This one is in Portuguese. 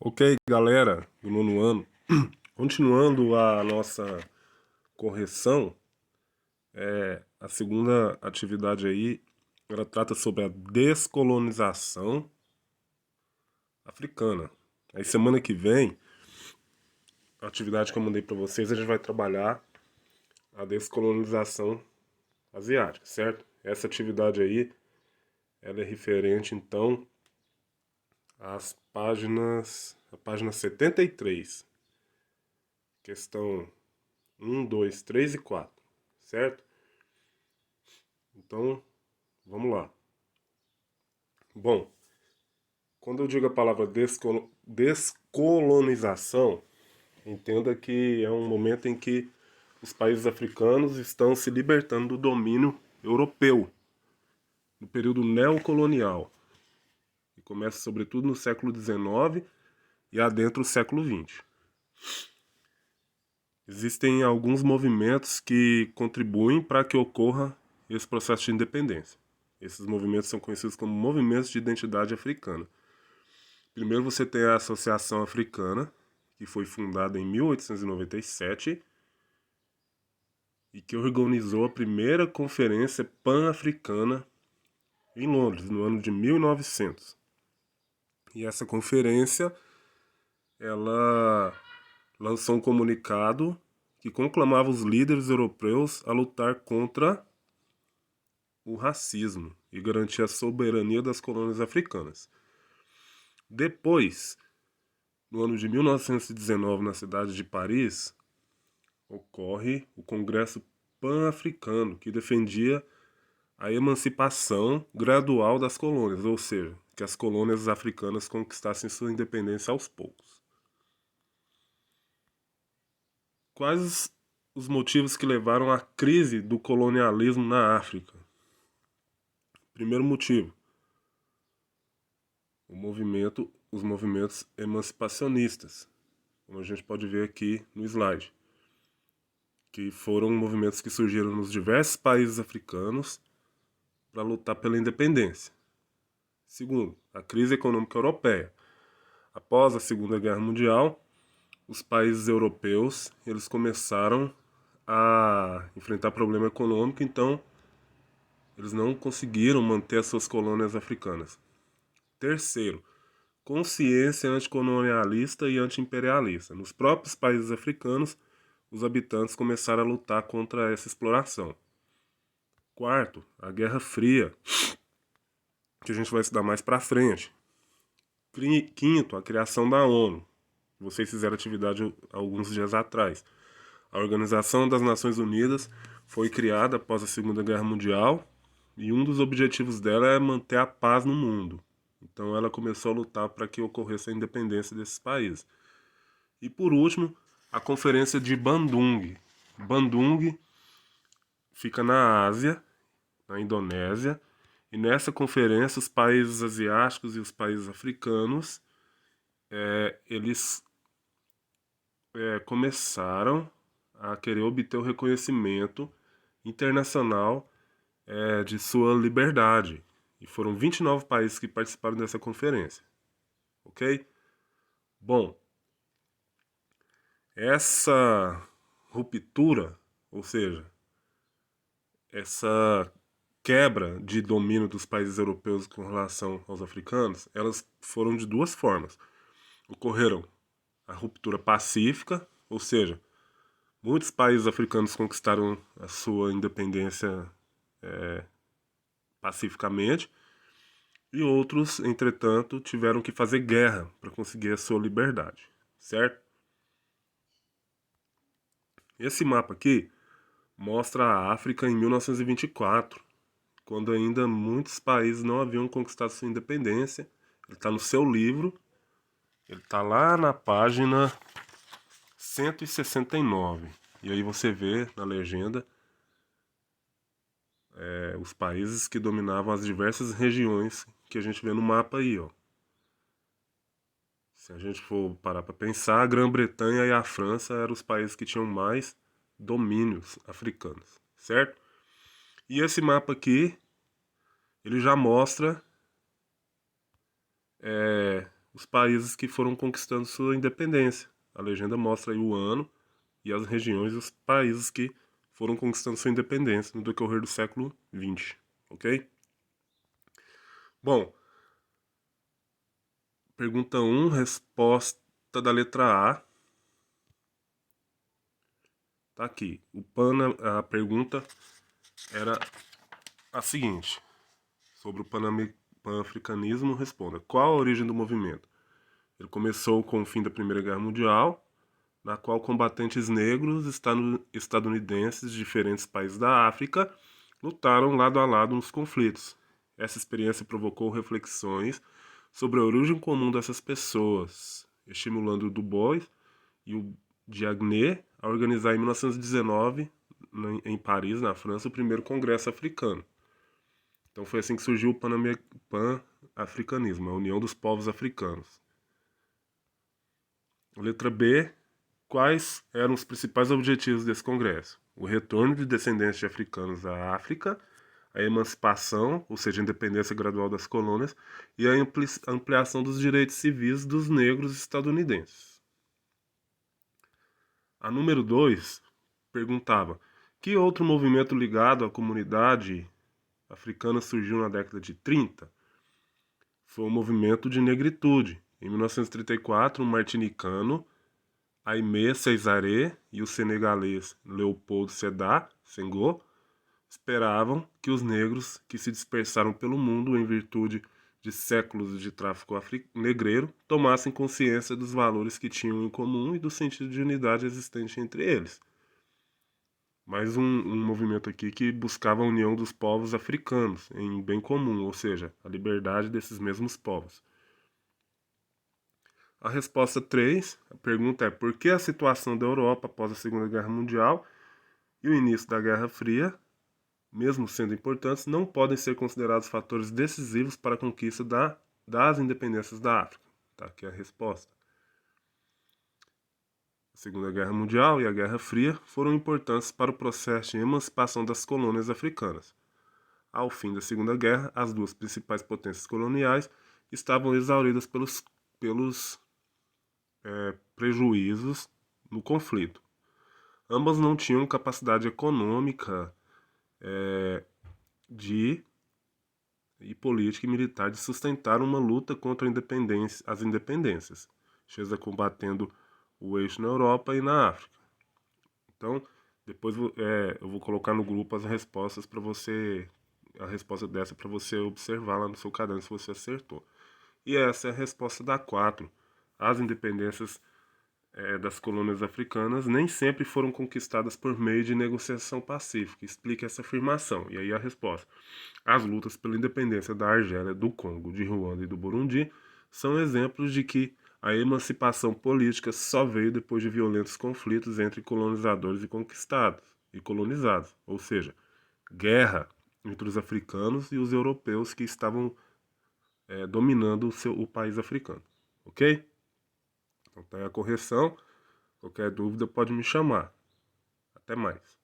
Ok, galera do nono ano, continuando a nossa correção, a segunda atividade aí, ela trata sobre a descolonização africana. Aí semana que vem, a atividade que eu mandei para vocês, a gente vai trabalhar a descolonização asiática, certo? Essa atividade aí, ela é referente então a página 73, questão um, 2, 3 e 4, certo? Então, vamos lá. Bom, quando eu digo a palavra descolonização, entenda que é um momento em que os países africanos estão se libertando do domínio europeu, no período neocolonial, que começa sobretudo no século XIX e adentra o século XX. Existem alguns movimentos que contribuem para que ocorra esse processo de independência. Esses movimentos são conhecidos como movimentos de identidade africana. Primeiro você tem a Associação Africana, que foi fundada em 1897 e que organizou a primeira Conferência Pan-Africana em Londres, no ano de 1900. E essa conferência, ela lançou um comunicado que conclamava os líderes europeus a lutar contra o racismo e garantir a soberania das colônias africanas. Depois, no ano de 1919, na cidade de Paris, ocorre o Congresso Pan-Africano, que defendia a emancipação gradual das colônias, ou seja, que as colônias africanas conquistassem sua independência aos poucos. Quais os motivos que levaram à crise do colonialismo na África? Primeiro motivo, os movimentos emancipacionistas, como a gente pode ver aqui no slide, que foram movimentos que surgiram nos diversos países africanos para lutar pela independência. Segundo, a crise econômica europeia. Após a Segunda Guerra Mundial, os países europeus eles começaram a enfrentar problema econômico, então eles não conseguiram manter as suas colônias africanas. Terceiro, consciência anticolonialista e antiimperialista. Nos próprios países africanos, os habitantes começaram a lutar contra essa exploração. Quarto, a Guerra Fria, que a gente vai estudar mais para frente. Quinto, a criação da ONU. Vocês fizeram atividade alguns dias atrás. A Organização das Nações Unidas foi criada após a Segunda Guerra Mundial e um dos objetivos dela é manter a paz no mundo. Então ela começou a lutar para que ocorresse a independência desses países. E por último, a Conferência de Bandung. Bandung fica na Ásia, na Indonésia, e nessa conferência os países asiáticos e os países africanos eles começaram a querer obter o reconhecimento internacional de sua liberdade. E foram 29 países que participaram dessa conferência. Ok? Bom, essa ruptura, ou seja, essa quebra de domínio dos países europeus com relação aos africanos, elas foram de duas formas. Ocorreram a ruptura pacífica, ou seja, muitos países africanos conquistaram a sua independência pacificamente, e outros, entretanto, tiveram que fazer guerra para conseguir a sua liberdade, certo? Esse mapa aqui mostra a África em 1924, quando ainda muitos países não haviam conquistado sua independência. Ele está no seu livro, ele está lá na página 169. E aí você vê na legenda os países que dominavam as diversas regiões que a gente vê no mapa aí, ó. Se a gente for parar para pensar, a Grã-Bretanha e a França eram os países que tinham mais domínios africanos, certo? E esse mapa aqui, ele já mostra os países que foram conquistando sua independência. A legenda mostra aí o ano e as regiões e os países que foram conquistando sua independência no decorrer do século XX, ok? Bom, pergunta 1, resposta da letra A. Tá aqui. A pergunta era a seguinte: sobre o pan-africanismo, responda. Qual a origem do movimento? Ele começou com o fim da Primeira Guerra Mundial, na qual combatentes negros estadunidenses de diferentes países da África lutaram lado a lado nos conflitos. Essa experiência provocou reflexões sobre a origem comum dessas pessoas, estimulando o Du Bois e o Diagne a organizar em 1919, em Paris, na França, o primeiro Congresso Africano. Então foi assim que surgiu o pan-africanismo, a União dos Povos Africanos. Letra B. Quais eram os principais objetivos desse congresso? O retorno de descendentes de africanos à África, a emancipação, ou seja, a independência gradual das colônias, e a ampliação dos direitos civis dos negros estadunidenses. A número 2 perguntava: que outro movimento ligado à comunidade africana surgiu na década de 30? Foi o movimento de negritude. Em 1934, um martinicano, Aimé Césaire, e o senegalês Leopoldo Sédar Senghor esperavam que os negros que se dispersaram pelo mundo em virtude de séculos de tráfico negreiro tomassem consciência dos valores que tinham em comum e do sentido de unidade existente entre eles. Mais um movimento aqui que buscava a união dos povos africanos em bem comum, ou seja, a liberdade desses mesmos povos. A resposta 3, a pergunta é: por que a situação da Europa após a Segunda Guerra Mundial e o início da Guerra Fria, mesmo sendo importantes, não podem ser considerados fatores decisivos para a conquista das independências da África? Tá aqui a resposta. A Segunda Guerra Mundial e a Guerra Fria foram importantes para o processo de emancipação das colônias africanas. Ao fim da Segunda Guerra, as duas principais potências coloniais estavam exauridas pelos prejuízos no conflito. Ambas não tinham capacidade econômica e política e militar de sustentar uma luta contra as independências, seja combatendo o eixo na Europa e na África. Então, depois eu vou colocar no grupo as respostas para você, a resposta dessa para você observar lá no seu caderno se você acertou. E essa é a resposta da 4. As independências das colônias africanas nem sempre foram conquistadas por meio de negociação pacífica. Explique essa afirmação. E aí a resposta. As lutas pela independência da Argélia, do Congo, de Ruanda e do Burundi são exemplos de que a emancipação política só veio depois de violentos conflitos entre colonizadores e colonizados, ou seja, guerra entre os africanos e os europeus que estavam dominando o país africano. Ok? Então tá aí a correção. Qualquer dúvida pode me chamar. Até mais.